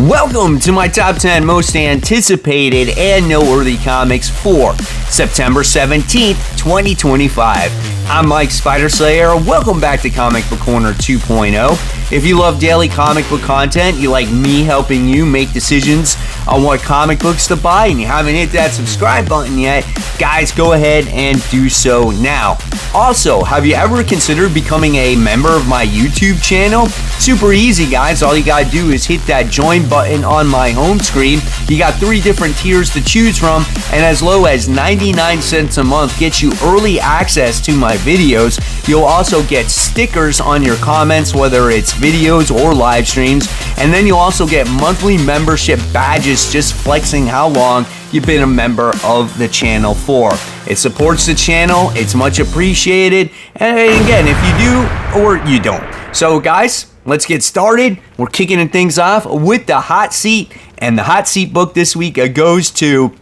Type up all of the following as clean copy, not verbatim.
Welcome to my top 10 most anticipated and noteworthy comics for September 17th, 2025. I'm Mike Spiderslayer. Welcome back to Comic Book Corner 2.0. If you love daily comic book content, you like me helping you make decisions on what comic books to buy, and you haven't hit that subscribe button yet, guys, go ahead and do so now. Also, have you ever considered becoming a member of my YouTube channel? Super easy, guys. All you gotta do is hit that join button on my home screen. You got 3 different tiers to choose from, and as low as 99 cents a month gets you early access to my videos. You'll also get stickers on your comments, whether it's videos or live streams, and then you'll also get monthly membership badges just flexing how long you've been a member of the channel for. It supports the channel, it's much appreciated, and again, if you do or you don't. So guys, let's get started. We're kicking things off with the hot seat, and the hot seat book this week goes to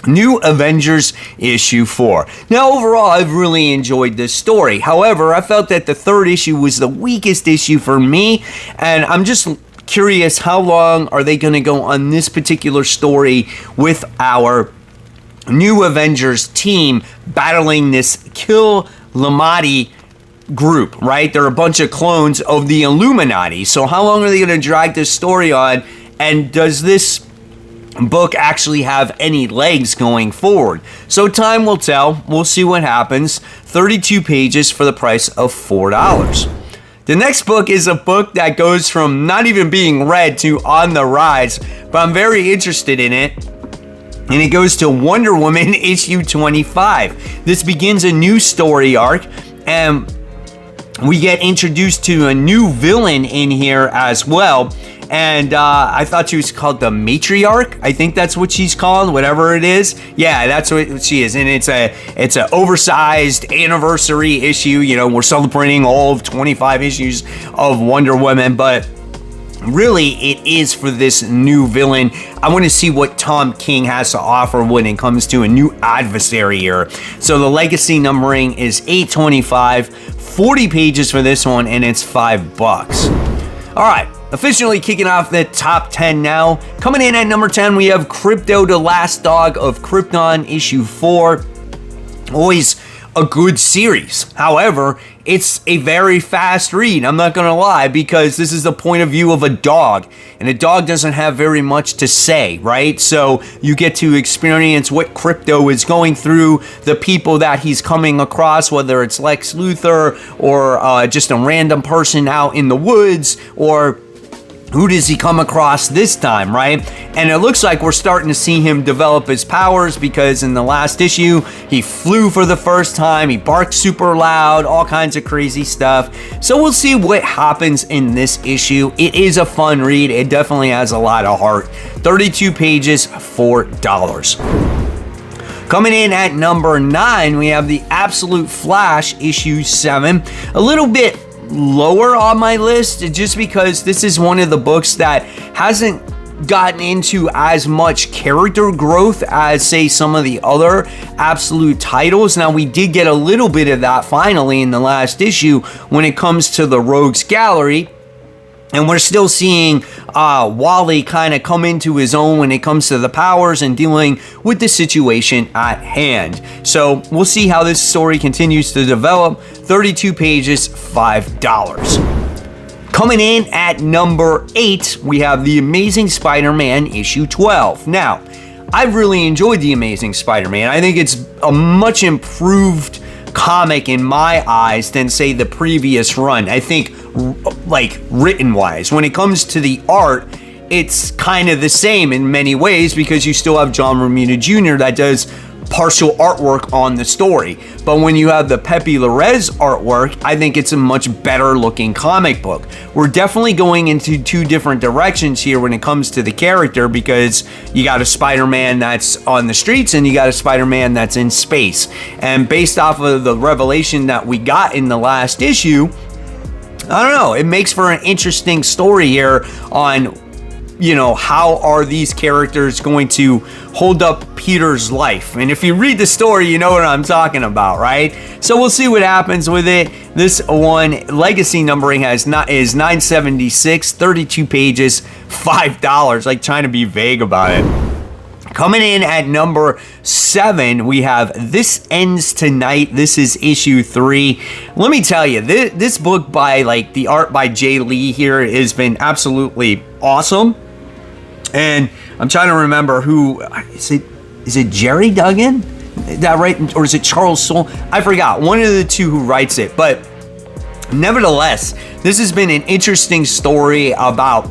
New Avengers issue 4. Now, overall, I've really enjoyed this story. However, I felt that the 3rd issue was the weakest issue for me, and I'm just curious, how long are they going to go on this particular story with our New Avengers team battling this Kill Lamati group, right? They're a bunch of clones of the Illuminati. So how long are they going to drag this story on, and does this book actually have any legs going forward? So time will tell. We'll see what happens. 32 pages for the price of $4. The next book is a book that goes from not even being read to on the rise, but I'm very interested in it. And it goes to Wonder Woman issue 25. This begins a new story arc, and we get introduced to a new villain in here as well. And I thought she was called the Matriarch. I think that's what she's called, whatever it is. Yeah, that's what she is. And it's a oversized anniversary issue. You know, we're celebrating all of 25 issues of Wonder Woman, but really it is for this new villain. I want to see what Tom King has to offer when it comes to a new adversary here. So the legacy numbering is 825, 40 pages for this one, and it's $5. All right. Officially kicking off the top 10 now. Coming in at number 10, we have Crypto, the Last Dog of Krypton, issue 4. Always a good series. However, it's a very fast read, I'm not gonna lie, because this is the point of view of a dog, and a dog doesn't have very much to say, right? So you get to experience what Crypto is going through, the people that he's coming across, whether it's Lex Luthor or just a random person out in the woods, or who does he come across this time, right? And it looks like we're starting to see him develop his powers, because in the last issue, he flew for the first time, he barked super loud, all kinds of crazy stuff. So we'll see what happens in this issue. It is a fun read. It definitely has a lot of heart. 32 pages, $4. Coming in at number 9, we have the Absolute Flash issue 7. A little bit lower on my list, just because this is one of the books that hasn't gotten into as much character growth as, say, some of the other Absolute titles. Now, we did get a little bit of that finally in the last issue when it comes to the Rogues Gallery. And we're still seeing Wally kind of come into his own when it comes to the powers and dealing with the situation at hand. So we'll see how this story continues to develop. 32 pages, $5. Coming in at number 8, we have The Amazing Spider-Man issue 12. Now, I've really enjoyed The Amazing Spider-Man. I think it's a much improved comic in my eyes than, say, the previous run. I think, like, written wise, when it comes to the art, it's kind of the same in many ways, because you still have John Romita Jr. that does partial artwork on the story. But when you have the Pepe Larraz artwork, I think it's a much better looking comic book. We're definitely going into 2 different directions here when it comes to the character, because you got a Spider-Man that's on the streets and you got a Spider-Man that's in space. And based off of the revelation that we got in the last issue, I don't know, it makes for an interesting story here on how are these characters going to hold up Peter's life? And if you read the story, you know what I'm talking about, right? So we'll see what happens with it. This one, legacy numbering is 976, 32 pages, $5. Like, trying to be vague about it. Coming in at number 7, we have This Ends Tonight. This is issue 3. Let me tell you, this book by, the art by Jay Lee here has been absolutely awesome. And I'm trying to remember who, is it Jerry Duggan? Is that right? Or is it Charles Soule? I forgot. One of the two who writes it. But nevertheless, this has been an interesting story about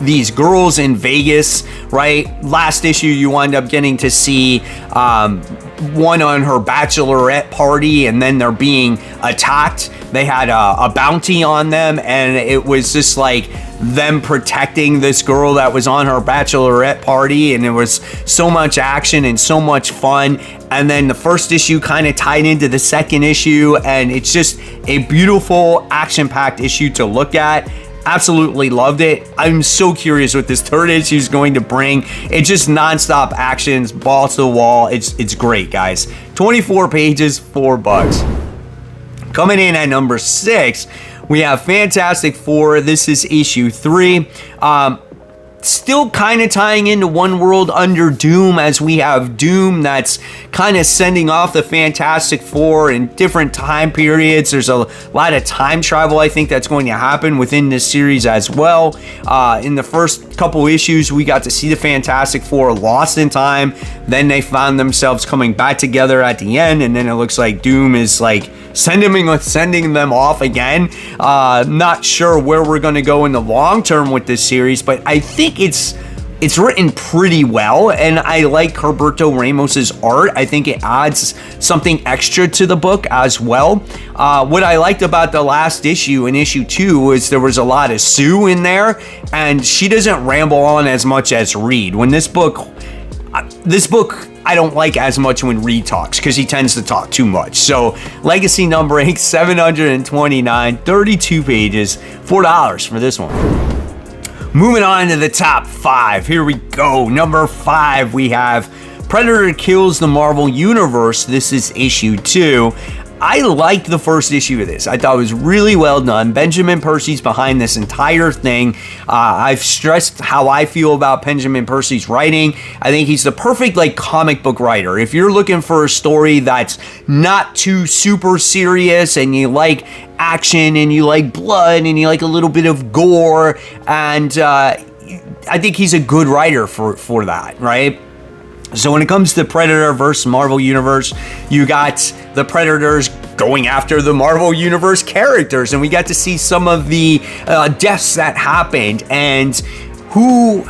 these girls in Vegas, right? Last issue, you wind up getting to see one on her bachelorette party, and then they're being attacked. They had a bounty on them, and it was just like them protecting this girl that was on her bachelorette party, and it was so much action and so much fun. And then the first issue kind of tied into the second issue, and it's just a beautiful, action-packed issue to look at. Absolutely loved it. I'm so curious what this third issue is going to bring. It's just nonstop actions, balls to the wall. It's great, guys. 24 pages, $4. Coming in at number 6, we have Fantastic Four. This is issue 3. Still kind of tying into One World Under Doom, as we have Doom that's kind of sending off the Fantastic Four in different time periods. There's a lot of time travel, I think, that's going to happen within this series as well. In the first couple issues, we got to see the Fantastic Four lost in time. Then they found themselves coming back together at the end, and then it looks like Doom is sending them off again. Not sure where we're going to go in the long term with this series, but I think it's written pretty well, and I like Humberto Ramos's art. I think it adds something extra to the book as well. What I liked about the last issue, in issue 2, was there was a lot of Sue in there, and she doesn't ramble on as much as Reed. When this book I don't like as much when Reed talks, because he tends to talk too much. So legacy numbering 729, 32 pages, $4 for this one. Moving on to the top 5. Here we go. Number 5, we have Predator Kills the Marvel Universe. This is issue 2. I liked the first issue of this. I thought it was really well done. Benjamin Percy's behind this entire thing. I've stressed how I feel about Benjamin Percy's writing. I think he's the perfect comic book writer. If you're looking for a story that's not too super serious, and you like action, and you like blood, and you like a little bit of gore, and I think he's a good writer for that, right? So when it comes to Predator versus Marvel Universe, you got the Predators going after the Marvel Universe characters, and we got to see some of the deaths that happened. And who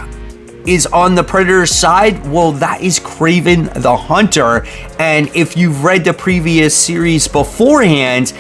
is on the Predator's side? Well, that is Kraven the Hunter. And if you've read the previous series beforehand,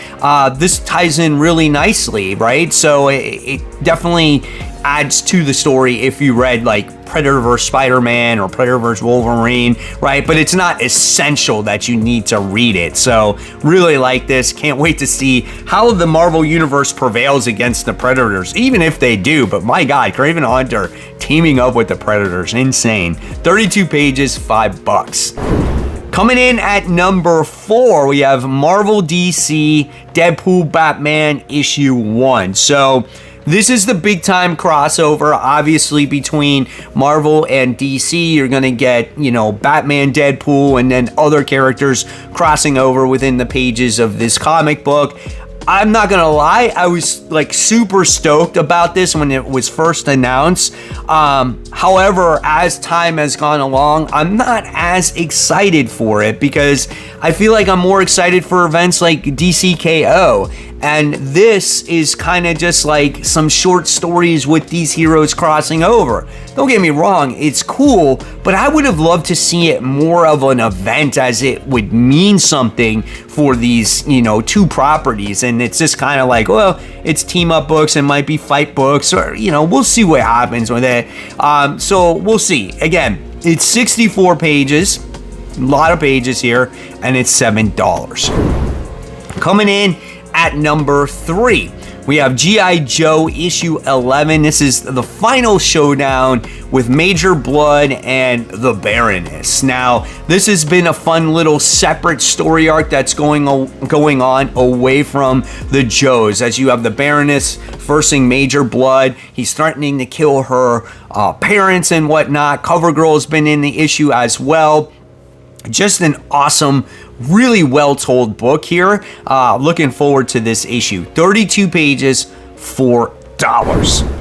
this ties in really nicely, right? So it definitely adds to the story if you read Predator vs. Spider-Man or Predator vs. Wolverine, right? But it's not essential that you need to read it. So really like this. Can't wait to see how the Marvel Universe prevails against the Predators, even if they do. But my God, Kraven the Hunter teaming up with the Predators, insane. 32 pages, $5. Coming in at number 4, we have Marvel DC Deadpool Batman issue 1. So this is the big time crossover, obviously, between Marvel and DC. You're going to get, Batman, Deadpool, and then other characters crossing over within the pages of this comic book. I'm not gonna lie, I was super stoked about this when it was first announced. However, as time has gone along, I'm not as excited for it, because I feel like I'm more excited for events like DCKO. And this is kind of just some short stories with these heroes crossing over. Don't get me wrong, it's cool, but I would have loved to see it more of an event, as it would mean something for these, two properties. And it's just kind of well, it's team up books, it might be fight books, or, we'll see what happens with it. So we'll see. Again, it's 64 pages, a lot of pages here, and it's $7. Coming in at number 3, We have G.I. Joe issue 11. This is the final showdown with Major Blood and the Baroness. Now, this has been a fun little separate story arc that's going on away from the Joes, as you have the Baroness versing Major Blood. He's threatening to kill her parents and whatnot. CoverGirl's been in the issue as well. Just an awesome, really well told book here. Looking forward to this issue. 32 pages, $4.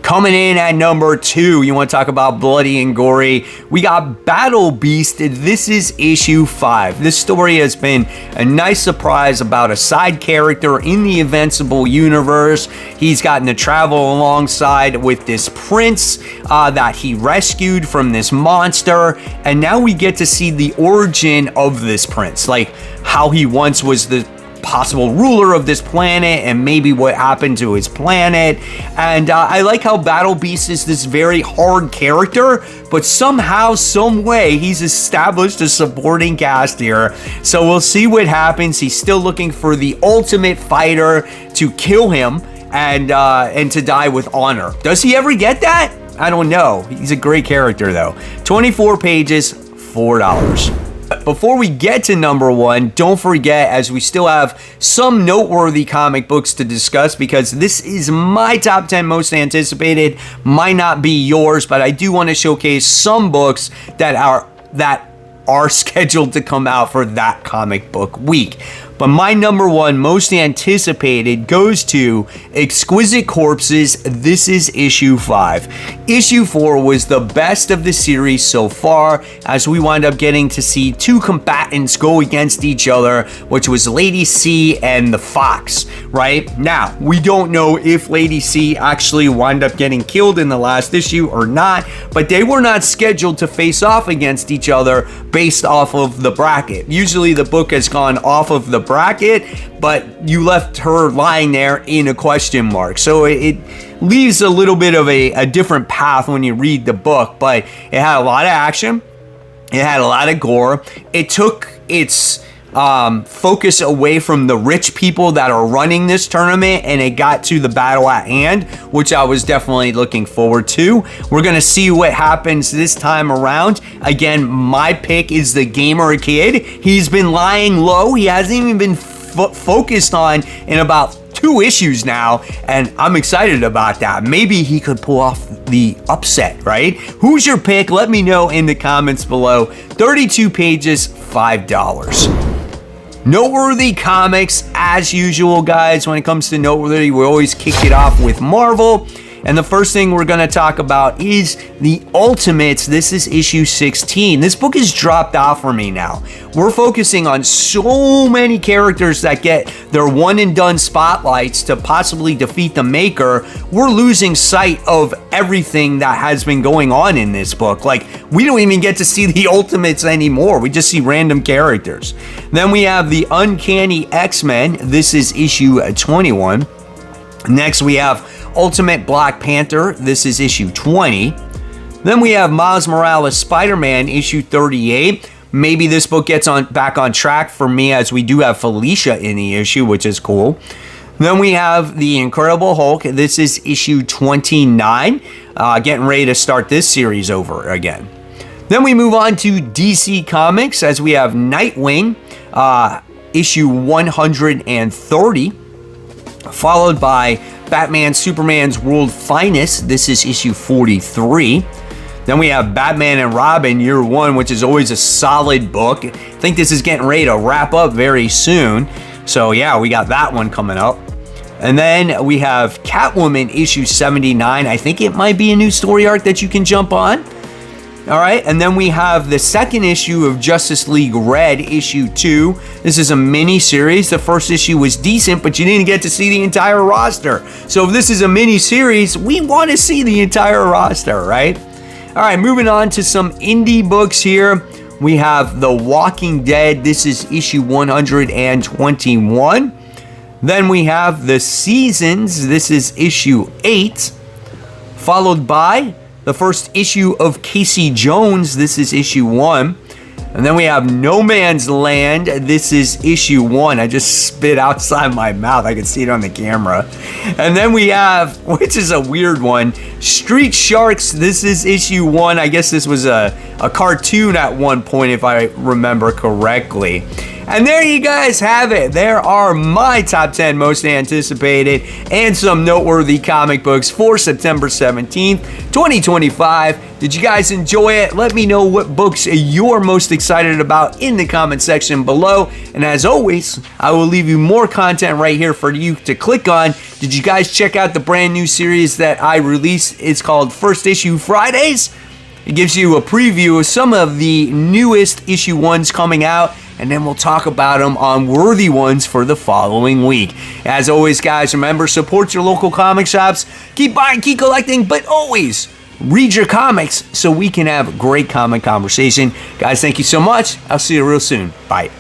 Coming in at number 2, you want to talk about bloody and gory. We got Battle Beast. This is issue 5. This story has been a nice surprise about a side character in the Invincible universe. He's gotten to travel alongside with this prince that he rescued from this monster. And now we get to see the origin of this prince, like how he once was the possible ruler of this planet and maybe what happened to his planet. And I like how Battle Beast is this very hard character, but somehow, some way, he's established a supporting cast here. So we'll see what happens. He's still looking for the ultimate fighter to kill him and to die with honor. Does he ever get that? I don't know. He's a great character though. 24 pages, $4. Before we get to number 1, don't forget, as we still have some noteworthy comic books to discuss, because this is my top 10 most anticipated, might not be yours, but I do want to showcase some books that are scheduled to come out for that comic book week. But my number 1 most anticipated goes to Exquisite Corpses. This is issue 5. Issue 4 was the best of the series so far, as we wind up getting to see 2 combatants go against each other, which was Lady C and the Fox, right? Now, we don't know if Lady C actually wound up getting killed in the last issue or not, but they were not scheduled to face off against each other based off of the bracket. Usually the book has gone off of the bracket, but you left her lying there in a question mark. So it leaves a little bit of a different path when you read the book, but it had a lot of action. It had a lot of gore. It took its focus away from the rich people that are running this tournament, and it got to the battle at hand, which I was definitely looking forward to. We're going to see what happens this time around. Again, my pick is the Gamer Kid. He's been lying low. He hasn't even been focused on in about 2 issues now, and I'm excited about that. Maybe he could pull off the upset, right? Who's your pick? Let me know in the comments below. 32 pages, $5. Noteworthy comics, as usual, guys. When it comes to Noteworthy, we always kick it off with Marvel. And the first thing we're going to talk about is the Ultimates. This is issue 16. This book has dropped off for me now. We're focusing on so many characters that get their one and done spotlights to possibly defeat the Maker. We're losing sight of everything that has been going on in this book. Like, we don't even get to see the Ultimates anymore. We just see random characters. Then we have the Uncanny X-Men. This is issue 21. Next, we have Ultimate Black Panther. This is issue 20. Then we have Miles Morales Spider-Man, issue 38. Maybe this book gets back on track for me, as we do have Felicia in the issue, which is cool. Then we have the Incredible Hulk. This is issue 29. Getting ready to start this series over again. Then we move on to DC Comics, as we have Nightwing, issue 130, followed by Batman Superman's World Finest. This is issue 43. Then we have Batman and Robin Year 1, which is always a solid book. I think this is getting ready to wrap up very soon. So yeah, we got that one coming up. And then we have Catwoman issue 79. I think it might be a new story arc that you can jump on. All right, and then we have the second issue of Justice League Red, issue 2. This is a mini series. The first issue was decent, but you didn't get to see the entire roster. So if this is a mini series, we want to see the entire roster, right? All right, moving on to some indie books here. We have The Walking Dead. This is issue 121. Then we have The Seasons. This is issue 8, followed by the first issue of Casey Jones. This is issue 1. And then we have No Man's Land. This is issue 1. I just spit outside my mouth. I can see it on the camera. And then we have, which is a weird one, Street Sharks. This is issue 1. I guess this was a cartoon at one point, if I remember correctly. And there you guys have it. There are my top 10 most anticipated and some noteworthy comic books for September 17th, 2025. Did you guys enjoy it? Let me know what books you're most excited about in the comment section below. And as always, I will leave you more content right here for you to click on. Did you guys check out the brand new series that I released? It's called First Issue Fridays. It gives you a preview of some of the newest issue 1s coming out, and then we'll talk about them on worthy ones for the following week. As always, guys, remember, support your local comic shops. Keep buying, keep collecting, but always read your comics so we can have a great comic conversation. Guys, thank you so much. I'll see you real soon. Bye.